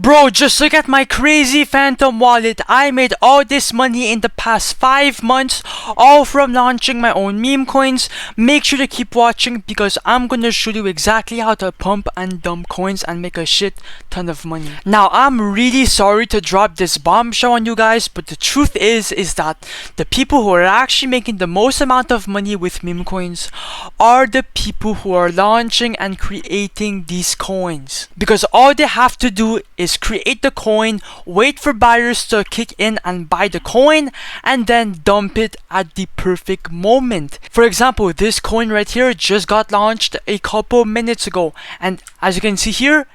Bro, just look at my crazy phantom wallet. I made all this money in the past 5 months, all from launching my own meme coins. Make sure to keep watching because I'm gonna show you exactly how to pump and dump coins and make a shit ton of money. Now, I'm really sorry to drop this bombshell on you guys, but the truth is that the people who are actually making the most amount of money with meme coins are the people who are launching and creating these coins. Because all they have to do is create the coin, wait for buyers to kick in and buy the coin, and then dump it at the perfect moment. For example, this coin right here just got launched a couple minutes ago, and as you can see here,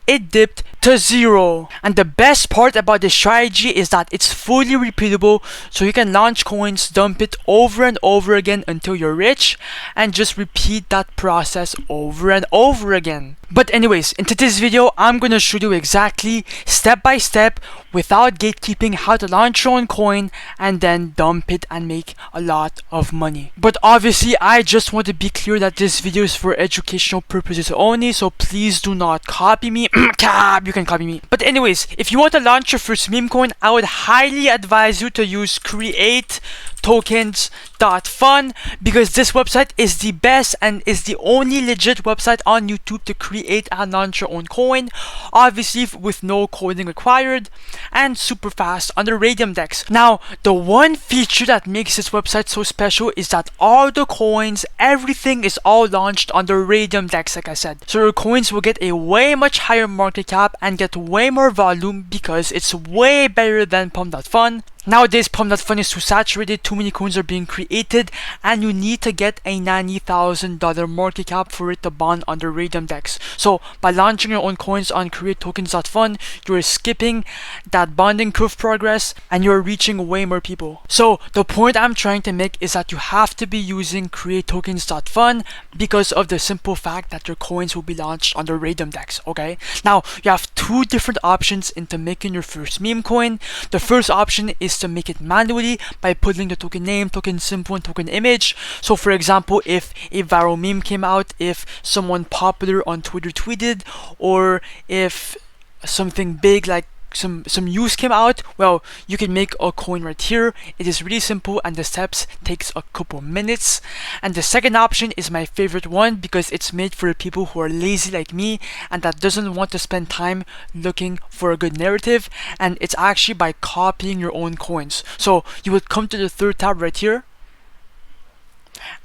it dipped to 0. And the best part about this strategy is that it's fully repeatable, so you can launch coins, dump it over and over again until you're rich, and just repeat that process over and over again. But anyways, in today's video, I'm gonna show you exactly, step by step, without gatekeeping, how to launch your own coin and then dump it and make a lot of money. But obviously, I just want to be clear that this video is for educational purposes only, so please do not copy me. You can copy me. But anyways, if you want to launch your first meme coin, I would highly advise you to use create tokenfast.fun because this website is the best and is the only legit website on YouTube to create and launch your own coin, obviously with no coding required and super fast on the Raydium DEX. Now, the one feature that makes this website so special is that all the coins, everything is all launched on the Raydium DEX, like I said. So your coins will get a way much higher market cap and get way more volume because it's way better than Pump.Fun. Nowadays, Pump.Fun is too saturated, too many coins are being created, and you need to get a $90,000 market cap for it to bond on the Raydium DEX. So, by launching your own coins on createtokens.fun, you're skipping that bonding curve progress, and you're reaching way more people. So, the point I'm trying to make is that you have to be using createtokens.fun because of the simple fact that your coins will be launched on the Raydium DEX, okay? Now, you have two different options into making your first meme coin. The first option is to make it manually by putting the token name, token symbol, and token image. So for example, if a viral meme came out, if someone popular on Twitter tweeted, or if something big like some news came out, well, you can make a coin right here. It is really simple and the steps takes a couple minutes. And the second option is my favorite one because it's made for people who are lazy like me and that doesn't want to spend time looking for a good narrative, and it's actually by copying your own coins. So you would come to the third tab right here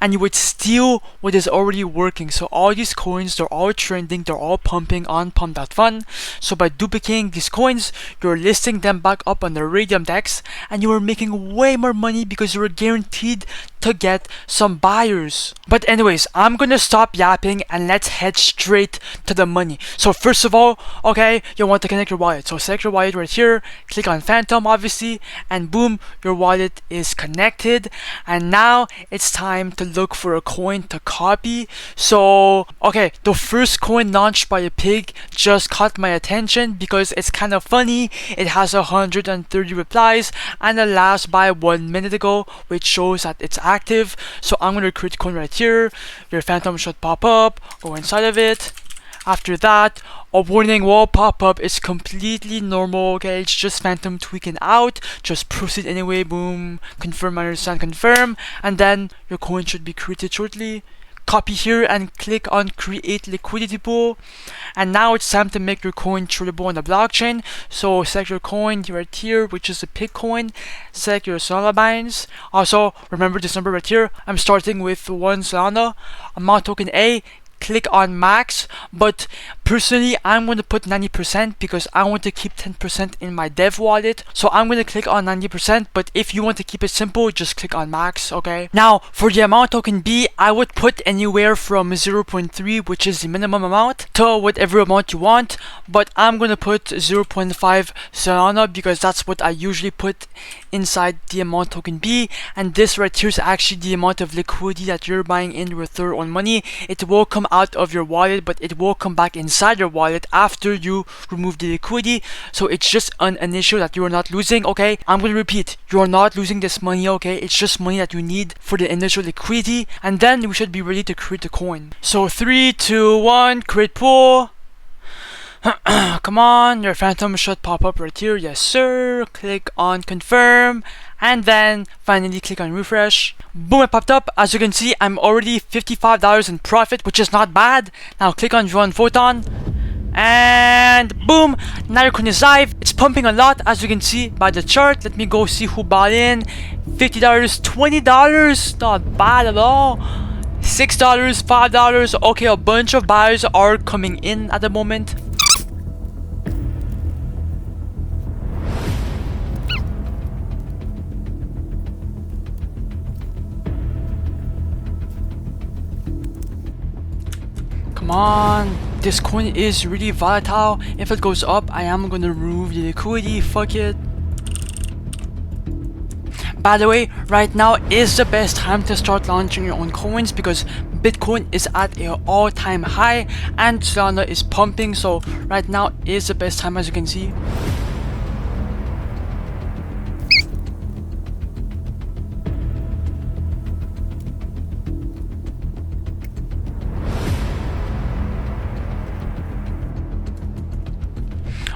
and you would steal what is already working. So all these coins, they're all trending, they're all pumping on Pump.Fun. So by duplicating these coins, you're listing them back up on the Raydium DEX and you are making way more money because you're guaranteed to get some buyers. But anyways, I'm gonna stop yapping and let's head straight to the money. So first of all, okay, you want to connect your wallet. So select your wallet right here, click on Phantom obviously, and boom, your wallet is connected. And now it's time to look for a coin to copy. So okay, the first coin launched by a pig just caught my attention because it's kind of funny. It has 130 replies and it last by 1 minute ago, which shows that it's active. So I'm gonna create a coin right here. Your phantom should pop up, go inside of it. After that, a warning will pop up. It's completely normal, okay? It's just phantom tweaking out. Just proceed anyway, boom, confirm, understand, confirm, and then your coin should be created shortly. Copy here and click on create liquidity pool, and now it's time to make your coin tradable on the blockchain. So select your coin right here, which is a pig coin. Select your Solana binds. Also remember this number right here. I'm starting with 1 Solana. Amount token A, click on max, but personally I'm going to put 90% because I want to keep 10% in my dev wallet. So I'm going to click on 90%, but if you want to keep it simple, just click on max, okay? Now for the amount token B, I would put anywhere from 0.3, which is the minimum amount, to whatever amount you want, but I'm going to put 0.5 Solana because that's what I usually put inside the amount token B. And this right here is actually the amount of liquidity that you're buying in with your own money. It will come out of your wallet, but it will come back inside your wallet after you remove the liquidity. So it's just an issue that you are not losing, okay? I'm going to repeat, you are not losing this money, okay? It's just money that you need for the initial liquidity, and then we should be ready to create the coin. So 3, 2, 1, create pool. Come on, your phantom should pop up right here. Yes, sir. Click on confirm and then finally click on refresh. Boom, it popped up. As you can see, I'm already $55 in profit, which is not bad. Now click on view on Photon and boom, now your coin is live. It's pumping a lot, as you can see by the chart. Let me go see who bought in. $50, $20, not bad at all. $6, $5. Okay, a bunch of buyers are coming in at the moment. Come on, this coin is really volatile. If it goes up, I am gonna remove the liquidity. Fuck it. By the way, right now is the best time to start launching your own coins because Bitcoin is at an all-time high and Solana is pumping. So right now is the best time, as you can see.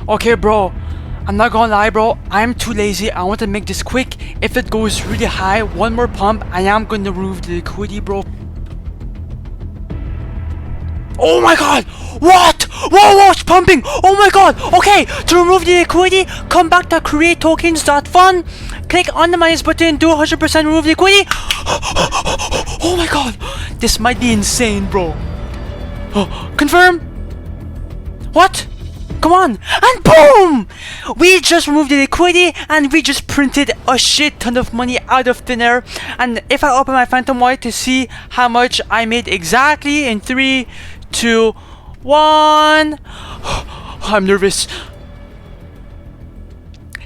Okay, bro, I'm not gonna lie, bro, I'm too lazy. I want to make this quick. If it goes really high, one more pump, I am gonna remove the liquidity, bro. Oh my god! What? Whoa, it's pumping! Oh my god! Okay, to remove the liquidity, come back to create tokens.fun, click on the minus button, do 100% remove liquidity. Oh my god! This might be insane, bro. Confirm? What? Come on, and boom! We just removed the liquidity and we just printed a shit ton of money out of thin air. And if I open my Phantom Wallet to see how much I made exactly in 3, 2, 1, I'm nervous.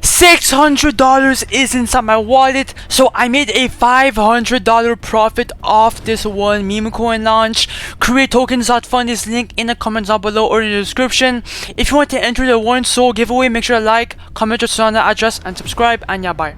$600 is inside my wallet, so I made a $500 profit off this one Memecoin launch. Create tokens.fun is linked in the comments down below or in the description. If you want to enter the one soul giveaway, make sure to like, comment your Solana address, and subscribe. And yeah, bye.